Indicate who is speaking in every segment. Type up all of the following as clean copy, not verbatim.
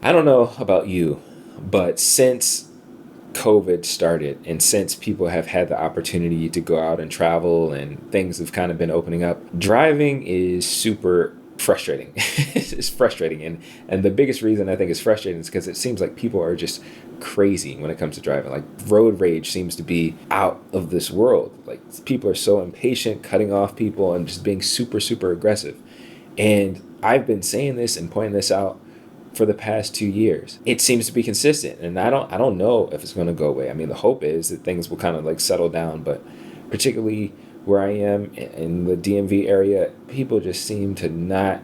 Speaker 1: I don't know about you, but since COVID started and since people have had the opportunity to go out and travel and things have kind of been opening up, driving is super frustrating. It's frustrating. And the biggest reason I think it's frustrating is because it seems like people are just crazy when it comes to driving. Like road rage seems to be out of this world. Like people are so impatient, cutting off people and just being super, super aggressive. And I've been saying this and pointing this out for the past 2 years. It seems to be consistent, and I don't know if it's going to go away. I mean, the hope is that things will kind of like settle down, but particularly where I am in the DMV area, people just seem to not.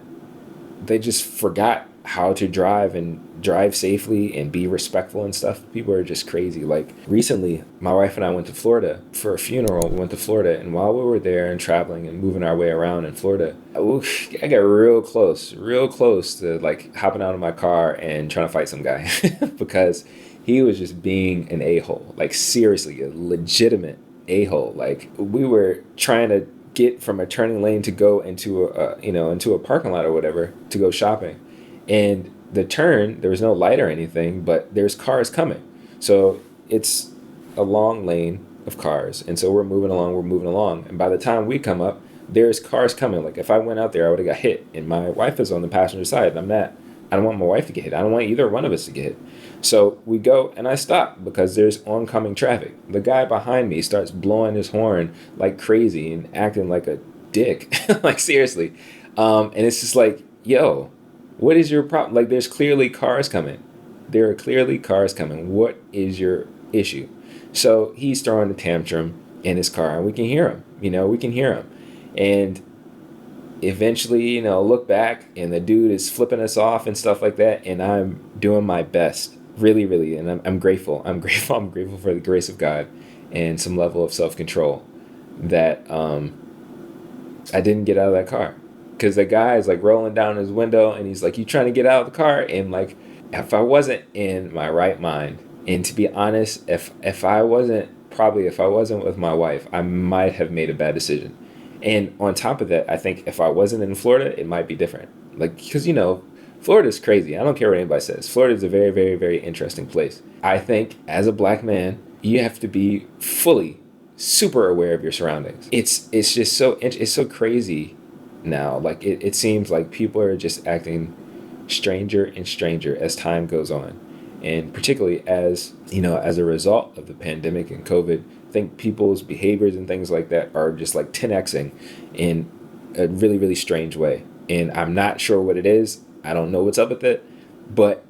Speaker 1: They just forgot how to drive and drive safely and be respectful and stuff. People are just crazy. Like recently, my wife and I went to Florida for a funeral. We went to Florida, and while we were there and traveling and moving our way around in Florida, I got real close to like hopping out of my car and trying to fight some guy because he was just being an a-hole. Like seriously, a legitimate a-hole. Like we were trying to get from a turning lane to go into into a parking lot or whatever to go shopping, and the turn, there was no light or anything, but there's cars coming. So it's a long lane of cars. And so we're moving along. And by the time we come up, there's cars coming. Like if I went out there, I would have got hit. And my wife is on the passenger side. And I don't want my wife to get hit. I don't want either one of us to get hit. So we go and I stop because there's oncoming traffic. The guy behind me starts blowing his horn like crazy and acting like a dick. Like seriously. And it's just like, yo, what is your problem? Like, there's clearly cars coming. There are clearly cars coming. What is your issue? So he's throwing a tantrum in his car, and we can hear him. We can hear him. And eventually, look back, and the dude is flipping us off and stuff like that. And I'm doing my best, really, really. And I'm grateful. I'm grateful. I'm grateful for the grace of God and some level of self control that I didn't get out of that car, because the guy is like rolling down his window and he's like, "You trying to get out of the car?" And like, if I wasn't in my right mind, and to be honest, if I wasn't with my wife, I might have made a bad decision. And on top of that, I think if I wasn't in Florida, it might be different. Like, because Florida's crazy. I don't care what anybody says. Florida is a very, very, very interesting place. I think as a black man, you have to be fully super aware of your surroundings. It's just it's so crazy now. Like it seems like people are just acting stranger and stranger as time goes on. And particularly as a result of the pandemic and COVID, I think people's behaviors and things like that are just like 10xing in a really, really strange way. And I'm not sure what it is. I don't know what's up with it, but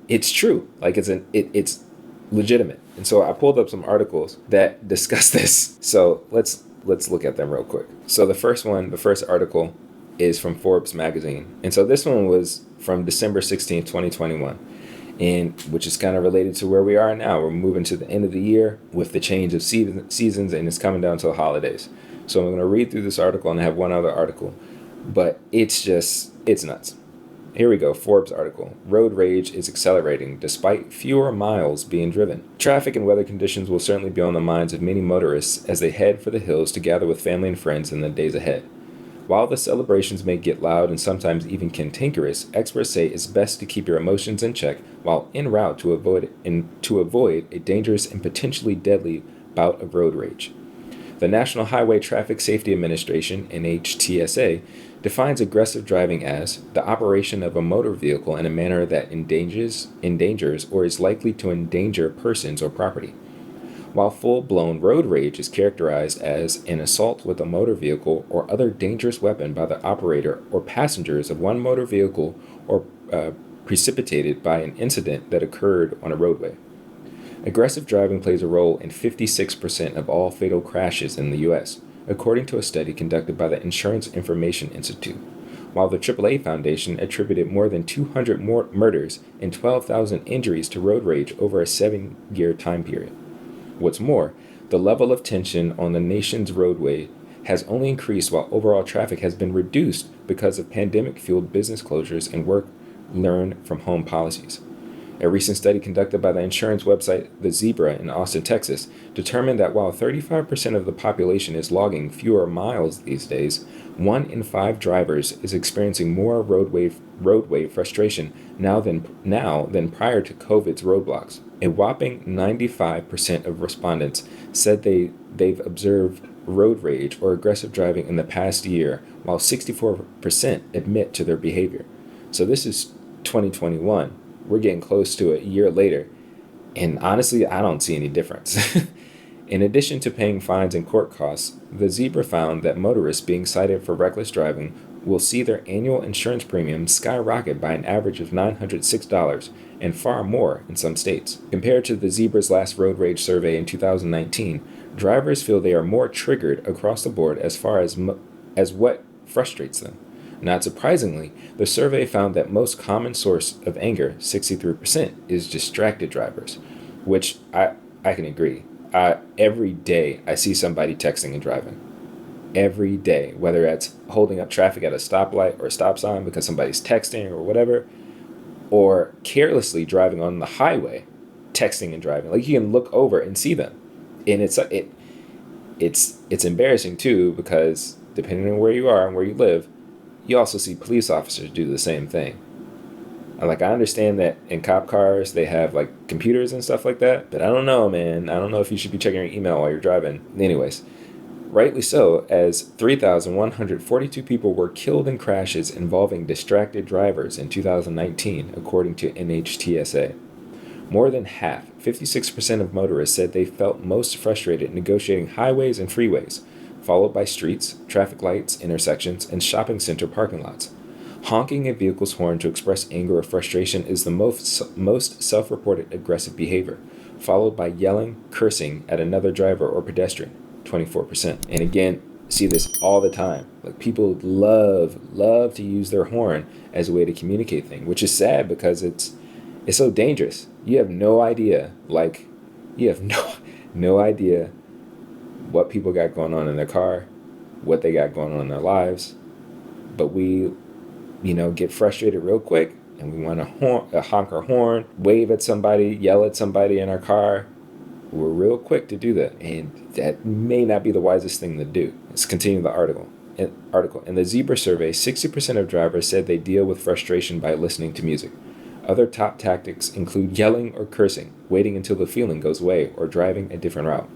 Speaker 1: it's true. Like it's legitimate. And so I pulled up some articles that discuss this. So let's look at them real quick. So the first article is from Forbes magazine. And so this one was from December 16th, 2021. And which is kind of related to where we are now. We're moving to the end of the year with the change of seasons, and it's coming down to the holidays. So I'm going to read through this article and I have one other article, but it's nuts. Here we go. Forbes article. Road rage is accelerating despite fewer miles being driven. Traffic and weather conditions will certainly be on the minds of many motorists as they head for the hills to gather with family and friends in the days ahead. While the celebrations may get loud and sometimes even cantankerous, experts say it's best to keep your emotions in check while en route to avoid a dangerous and potentially deadly bout of road rage. The National Highway Traffic Safety Administration, NHTSA, defines aggressive driving as the operation of a motor vehicle in a manner that endangers or is likely to endanger persons or property. While full-blown road rage is characterized as an assault with a motor vehicle or other dangerous weapon by the operator or passengers of one motor vehicle or precipitated by an incident that occurred on a roadway. Aggressive driving plays a role in 56% of all fatal crashes in the U.S., according to a study conducted by the Insurance Information Institute, while the AAA Foundation attributed more than 200 more murders and 12,000 injuries to road rage over a 7-year time period. What's more, the level of tension on the nation's roadway has only increased while overall traffic has been reduced because of pandemic-fueled business closures and work learn from home policies. A recent study conducted by the insurance website The Zebra in Austin, Texas, determined that while 35% of the population is logging fewer miles these days, 1 in 5 drivers is experiencing more roadway frustration now than prior to COVID's roadblocks. A whopping 95% of respondents said they've observed road rage or aggressive driving in the past year, while 64% admit to their behavior. So this is 2021. We're getting close to a year later, and honestly, I don't see any difference. In addition to paying fines and court costs, the Zebra found that motorists being cited for reckless driving will see their annual insurance premiums skyrocket by an average of $906 and far more in some states. Compared to the Zebra's last road rage survey in 2019, drivers feel they are more triggered across the board as far as what frustrates them. Not surprisingly, the survey found that most common source of anger, 63%, is distracted drivers, which I can agree. Every day I see somebody texting and driving. Every day, whether that's holding up traffic at a stoplight or a stop sign because somebody's texting or whatever, or carelessly driving on the highway, texting and driving. Like, you can look over and see them, and it's embarrassing too, because depending on where you are and where you live, you also see police officers do the same thing. Like, I understand that in cop cars they have like computers and stuff like that, but I don't know, man. I don't know if you should be checking your email while you're driving. Anyways, rightly so, as 3,142 people were killed in crashes involving distracted drivers in 2019, according to NHTSA. More than half, 56% of motorists, said they felt most frustrated negotiating highways and freeways, followed by streets, traffic lights, intersections, and shopping center parking lots. Honking a vehicle's horn to express anger or frustration is the most self-reported aggressive behavior, followed by yelling, cursing at another driver or pedestrian, 24%. And again, see this all the time. Like, people love to use their horn as a way to communicate things, which is sad because it's so dangerous. You have no idea, no idea what people got going on in their car, what they got going on in their lives. But we, get frustrated real quick, and we want to honk our horn, wave at somebody, yell at somebody in our car. We're real quick to do that, and that may not be the wisest thing to do. Let's continue the article. In the Zebra survey, 60% of drivers said they deal with frustration by listening to music. Other top tactics include yelling or cursing, waiting until the feeling goes away, or driving a different route.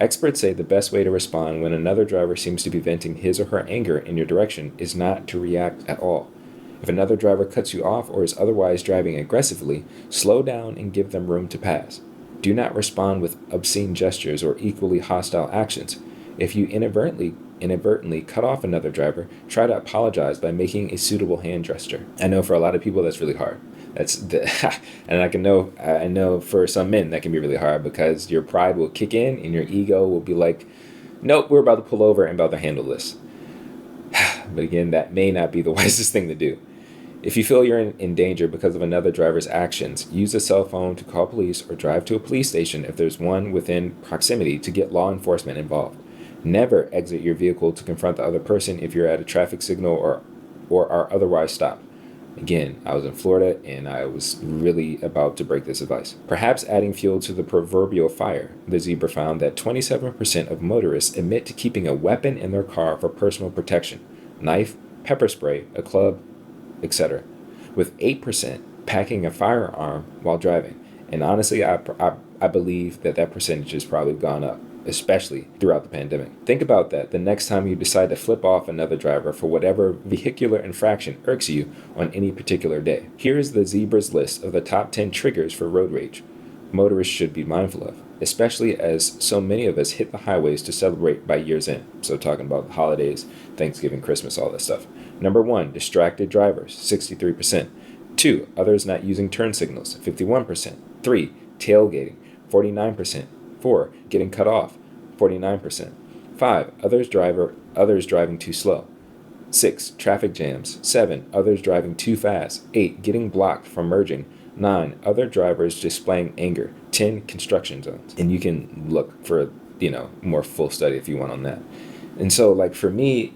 Speaker 1: Experts say the best way to respond when another driver seems to be venting his or her anger in your direction is not to react at all. If another driver cuts you off or is otherwise driving aggressively, slow down and give them room to pass. Do not respond with obscene gestures or equally hostile actions. If you inadvertently cut off another driver, try to apologize by making a suitable hand gesture. I know for a lot of people that's really hard. And I know for some men that can be really hard, because your pride will kick in and your ego will be like, nope, we're about to pull over and about to handle this. But again, that may not be the wisest thing to do. If you feel you're in danger because of another driver's actions, use a cell phone to call police or drive to a police station if there's one within proximity to get law enforcement involved. Never exit your vehicle to confront the other person if you're at a traffic signal or are otherwise stopped. Again, I was in Florida and I was really about to break this advice. Perhaps adding fuel to the proverbial fire, the Zebra found that 27% of motorists admit to keeping a weapon in their car for personal protection: knife, pepper spray, a club, etc., with 8% packing a firearm while driving. And honestly, I believe that percentage has probably gone up, especially throughout the pandemic. Think about that the next time you decide to flip off another driver for whatever vehicular infraction irks you on any particular day. Here is the Zebra's list of the top 10 triggers for road rage motorists should be mindful of, especially as so many of us hit the highways to celebrate by year's end. So talking about the holidays, Thanksgiving, Christmas, all that stuff. Number 1, distracted drivers, 63%. 2, others not using turn signals, 51%. 3, tailgating, 49%. 4, getting cut off, 49%. 5, others driving too slow. 6, traffic jams. 7, others driving too fast. 8, getting blocked from merging. 9, other drivers displaying anger. 10, construction zones. And you can look for, more full study if you want on that. And so, like, for me,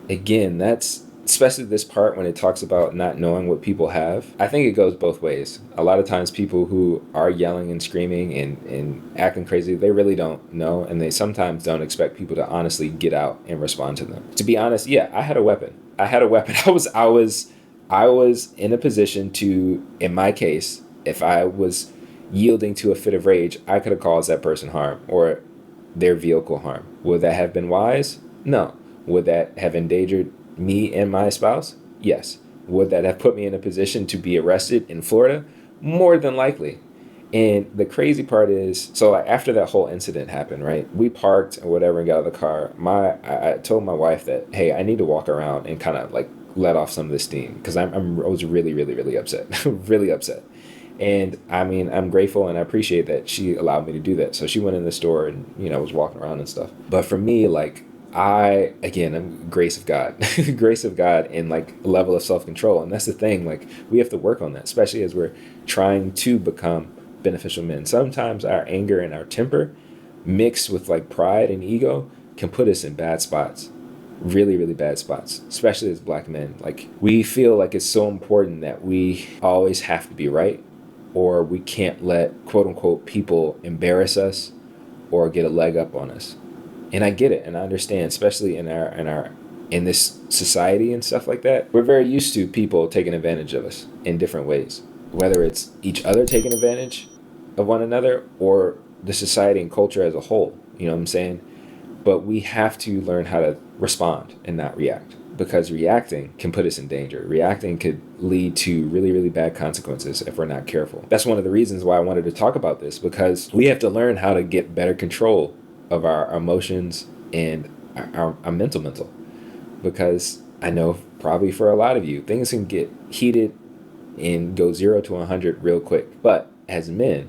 Speaker 1: again, that's especially this part when it talks about not knowing what people have. I think it goes both ways. A lot of times people who are yelling and screaming and acting crazy, they really don't know, and they sometimes don't expect people to honestly get out and respond to them. To be honest, yeah, I had a weapon. I was in a position to, in my case, if I was yielding to a fit of rage, I could have caused that person harm or their vehicle harm. Would that have been wise? No. Would that have endangered me and my spouse? Yes. Would that have put me in a position to be arrested in Florida? More than likely. And the crazy part is, so like after that whole incident happened, right? We parked or whatever and got out of the car. I told my wife that, hey, I need to walk around and kind of like let off some of this steam because I was really, really, really upset, really upset. And I mean, I'm grateful and I appreciate that she allowed me to do that. So she went in the store and, was walking around and stuff. But for me, like, I'm grace of God, grace of God and like a level of self-control. And that's the thing, like, we have to work on that, especially as we're trying to become beneficial men. Sometimes our anger and our temper mixed with like pride and ego can put us in bad spots. Really, really bad spots, especially as black men. Like, we feel like it's so important that we always have to be right, or we can't let quote unquote people embarrass us or get a leg up on us. And I get it and I understand, especially in this society and stuff like that. We're very used to people taking advantage of us in different ways, whether it's each other taking advantage of one another or the society and culture as a whole. You know what I'm saying? But we have to learn how to respond and not react, because reacting can put us in danger. Reacting could lead to really, really bad consequences if we're not careful. That's one of the reasons why I wanted to talk about this, because we have to learn how to get better control of our emotions and our mental. Because I know probably for a lot of you, things can get heated and go 0 to 100 real quick. But as men,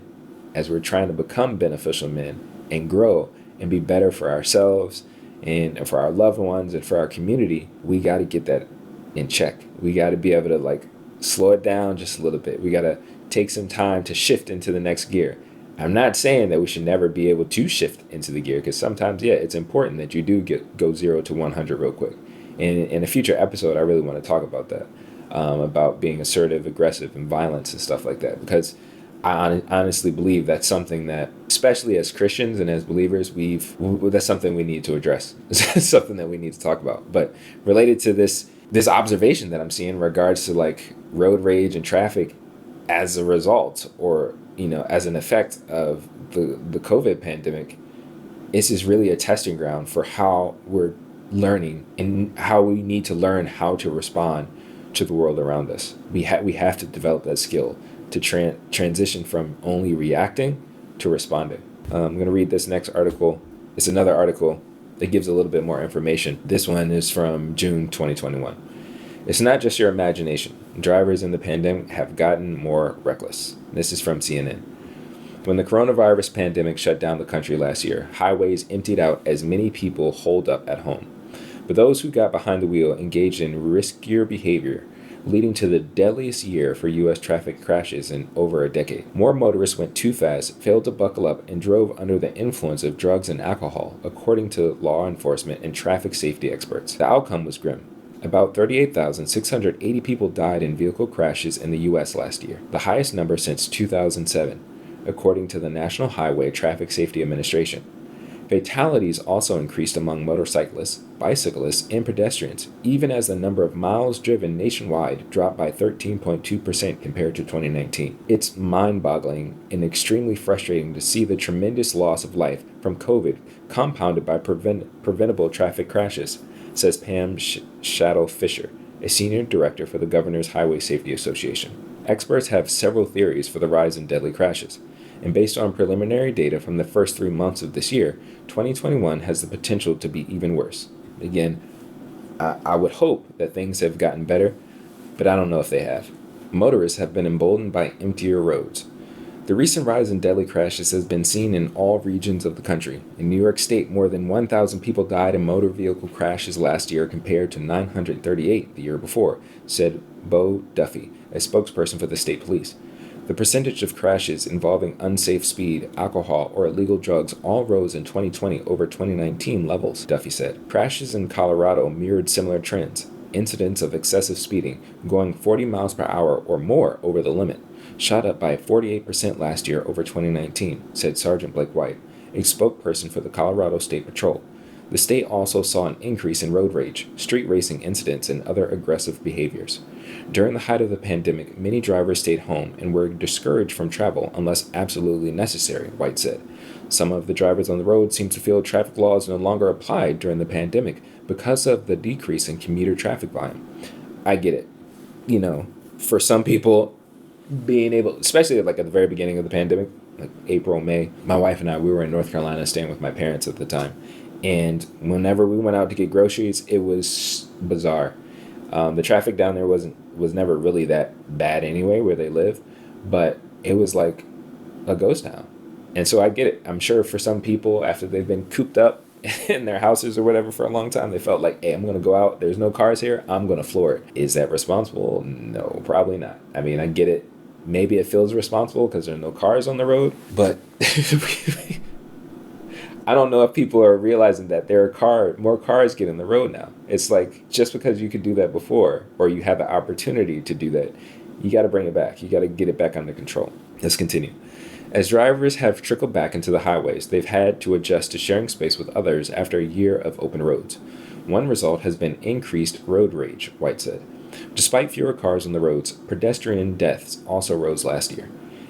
Speaker 1: as we're trying to become beneficial men and grow and be better for ourselves and for our loved ones and for our community, we got to get that in check. We got to be able to like slow it down just a little bit. We got to take some time to shift into the next gear. I'm not saying that we should never be able to shift into the gear, because sometimes, yeah, it's important that you do go 0 to 100 real quick. And in a future episode, I really want to talk about that, about being assertive, aggressive, and violence and stuff like that, because I honestly believe that's something that, especially as Christians and as believers, that's something we need to address. It's something that we need to talk about. But related to this observation that I'm seeing in regards to like road rage and traffic as a result, or as an effect of the COVID pandemic, this is really a testing ground for how we're learning and how we need to learn how to respond to the world around us. We have to develop that skill to transition from only reacting to responding. I'm going to read this next article. It's another article that gives a little bit more information. This one is from June 2021. It's not just your imagination. Drivers in the pandemic have gotten more reckless. This is from CNN. When the coronavirus pandemic shut down the country last year, highways emptied out as many people holed up at home. But those who got behind the wheel engaged in riskier behavior, leading to the deadliest year for U.S. traffic crashes in over a decade. More motorists went too fast, failed to buckle up, and drove under the influence of drugs and alcohol, according to law enforcement and traffic safety experts. The outcome was grim. About 38,680 people died in vehicle crashes in the U.S. last year, the highest number since 2007, according to the National Highway Traffic Safety Administration. Fatalities also increased among motorcyclists, bicyclists, and pedestrians, even as the number of miles driven nationwide dropped by 13.2% compared to 2019. It's mind-boggling and extremely frustrating to see the tremendous loss of life from COVID compounded by preventable traffic crashes, says Pam Shadow Fisher, a senior director for the Governor's Highway Safety Association. Experts have several theories for the rise in deadly crashes, and based on preliminary data from the first 3 months of this year, 2021 has the potential to be even worse. Again, I would hope that things have gotten better, but I don't know if they have. Motorists have been emboldened by emptier roads. The recent rise in deadly crashes has been seen in all regions of the country. In New York State, more than 1,000 people died in motor vehicle crashes last year compared to 938 the year before, said Bo Duffy, a spokesperson for the state police. The percentage of crashes involving unsafe speed, alcohol, or illegal drugs all rose in 2020 over 2019 levels, Duffy said. Crashes in Colorado mirrored similar trends. incidents of excessive speeding, going 40 miles per hour or more over the limit, shot up by 48% last year over 2019, said Sergeant Blake White, a spokesperson for the Colorado State Patrol. The state also saw an increase in road rage, street racing incidents, and other aggressive behaviors. During the height of the pandemic, many drivers stayed home and were discouraged from travel unless absolutely necessary, White said. Some of the drivers on the road seem to feel traffic laws no longer applied during the pandemic because of the decrease in commuter traffic volume. I get it. For some people, being able, especially like at the very beginning of the pandemic, like April, May, my wife and I, we were in North Carolina staying with my parents at the time. And whenever we went out to get groceries, it was bizarre. The traffic down there was never really that bad anyway, where they live, but it was like a ghost town. And so I get it. I'm sure for some people, after they've been cooped up in their houses or whatever for a long time, they felt like, hey, I'm going to go out. There's no cars here. I'm going to floor it. Is that responsible? No, probably not. I mean, I get it. Maybe it feels responsible because there are no cars on the road, but I don't know if people are realizing that there are more cars get in the road now. It's like, just because you could do that before, or you have the opportunity to do that, you got to bring it back. You got to get it back under control. Let's continue. As drivers have trickled back into the highways, they've had to adjust to sharing space with others after a year of open roads. One result has been increased road rage, White said. Despite fewer cars on the roads, pedestrian deaths also rose last year.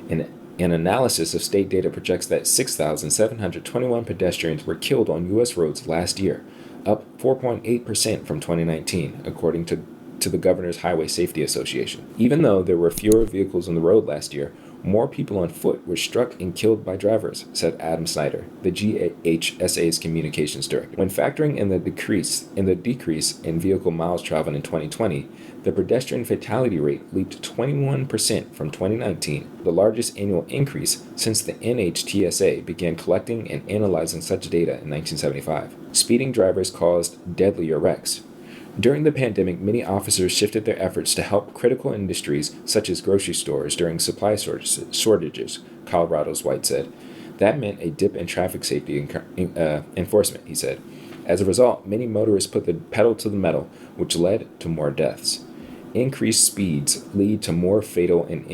Speaker 1: An analysis of state data projects that 6,721 pedestrians were killed on U.S. roads last year, up 4.8% from 2019, according to the Governor's Highway Safety Association. Even though there were fewer vehicles on the road last year, more people on foot were struck and killed by drivers, said Adam Snyder, the GHSA's communications director. When factoring in the decrease in vehicle miles traveled in 2020, the pedestrian fatality rate leaped 21% from 2019, the largest annual increase since the NHTSA began collecting and analyzing such data in 1975. Speeding drivers caused deadlier wrecks. During the pandemic, many officers shifted their efforts to help critical industries such as grocery stores during supply shortages, Colorado's White said. That meant a dip in traffic safety enforcement, he said. As a result, many motorists put the pedal to the metal, which led to more deaths. Increased speeds lead to more fatal and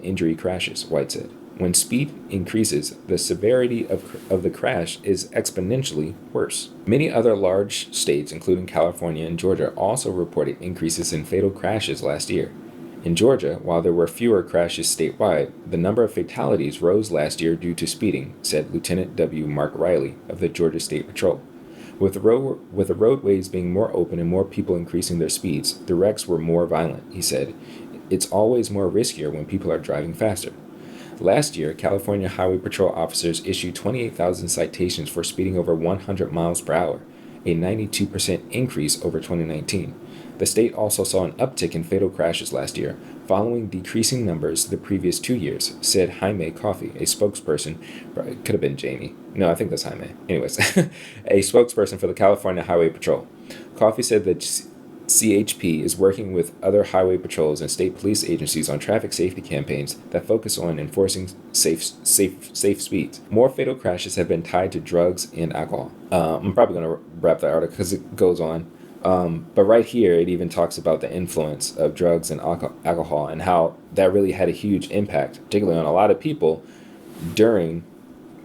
Speaker 1: injury crashes, White said. When speed increases, the severity of the crash is exponentially worse. Many other large states, including California and Georgia, also reported increases in fatal crashes last year. In Georgia, while there were fewer crashes statewide, the number of fatalities rose last year due to speeding, said Lieutenant W. Mark Riley of the Georgia State Patrol. With the roadways being more open and more people increasing their speeds, the wrecks were more violent, he said. It's always more riskier when people are driving faster. Last year, California Highway Patrol officers issued 28,000 citations for speeding over 100 miles per hour, a 92% increase over 2019. The state also saw an uptick in fatal crashes last year, following decreasing numbers the previous 2 years, said Jaime Coffey, a spokesperson. It could have been Jamie. No, I think that's Jaime. Anyways, a spokesperson for the California Highway Patrol. Coffey said that CHP is working with other highway patrols and state police agencies on traffic safety campaigns that focus on enforcing safe speeds. More fatal crashes have been tied to drugs and alcohol. I'm probably going to wrap that article because it goes on. But right here, it even talks about the influence of drugs and alcohol and how that really had a huge impact, particularly on a lot of people during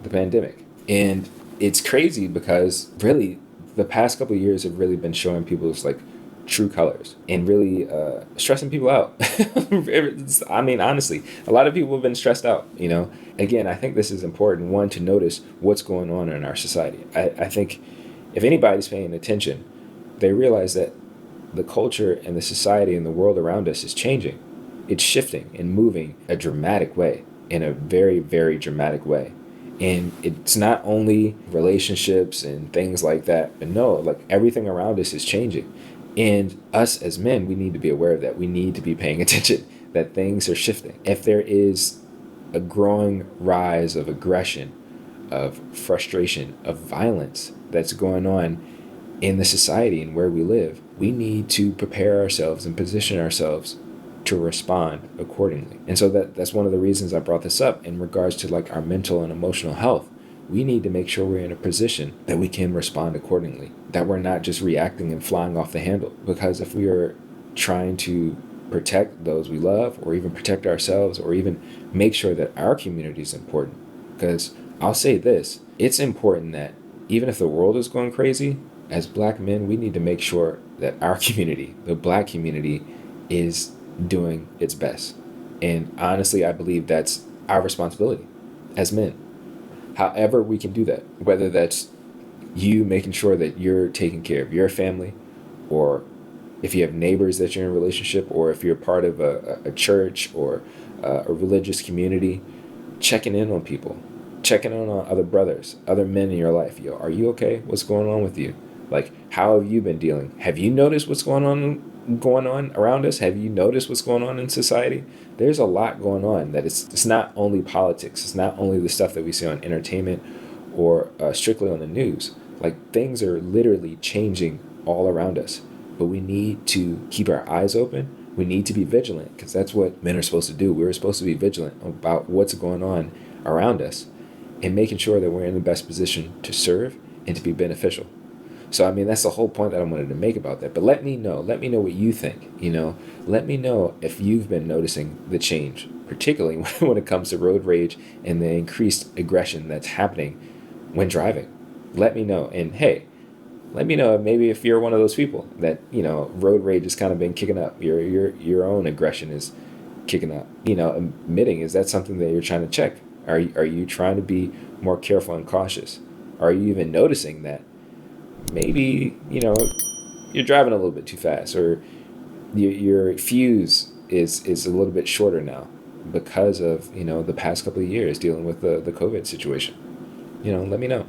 Speaker 1: the pandemic. And it's crazy because really the past couple of years have really been showing people's like true colors and really stressing people out. I mean, honestly, a lot of people have been stressed out, you know. Again, I think this is important, one, to notice what's going on in our society. I think if anybody's paying attention, they realize that the culture and the society and the world around us is changing. It's shifting and moving a dramatic way, in a very, very dramatic way. And it's not only relationships and things like that, but no, like everything around us is changing. And us as men, we need to be aware of that. We need to be paying attention that things are shifting. If there is a growing rise of aggression, of frustration, of violence that's going on in the society and where we live, we need to prepare ourselves and position ourselves to respond accordingly. And so that's one of the reasons I brought this up in regards to like our mental and emotional health, we need to make sure we're in a position that we can respond accordingly, that we're not just reacting and flying off the handle. Because if we are trying to protect those we love, or even protect ourselves, or even make sure that our community is important, because I'll say this, it's important that even if the world is going crazy, as Black men, we need to make sure that our community, the Black community, is doing its best. And honestly, I believe that's our responsibility as men. However we can do that, whether that's you making sure that you're taking care of your family, or if you have neighbors that you're in a relationship, or if you're part of a church or a religious community, checking in on people, checking in on other brothers, other men in your life. Yo, are you okay? What's going on with you? Like, how have you been dealing? Have you noticed what's going on around us? Have you noticed what's going on in society? There's a lot going on that it's not only politics. It's not only the stuff that we see on entertainment or strictly on the news. Like, things are literally changing all around us. But we need to keep our eyes open. We need to be vigilant, because that's what men are supposed to do. We're supposed to be vigilant about what's going on around us and making sure that we're in the best position to serve and to be beneficial. So, I mean, that's the whole point that I wanted to make about that. But let me know what you think, let me know if you've been noticing the change, particularly when it comes to road rage and the increased aggression that's happening when driving. Let me know. And hey, let me know maybe if you're one of those people that, road rage has kind of been kicking up. Your own aggression is kicking up. Admitting, is that something that you're trying to check? Are you trying to be more careful and cautious? Are you even noticing that maybe, you're driving a little bit too fast, or your fuse is a little bit shorter now because of, the past couple of years dealing with the COVID situation? Let me know.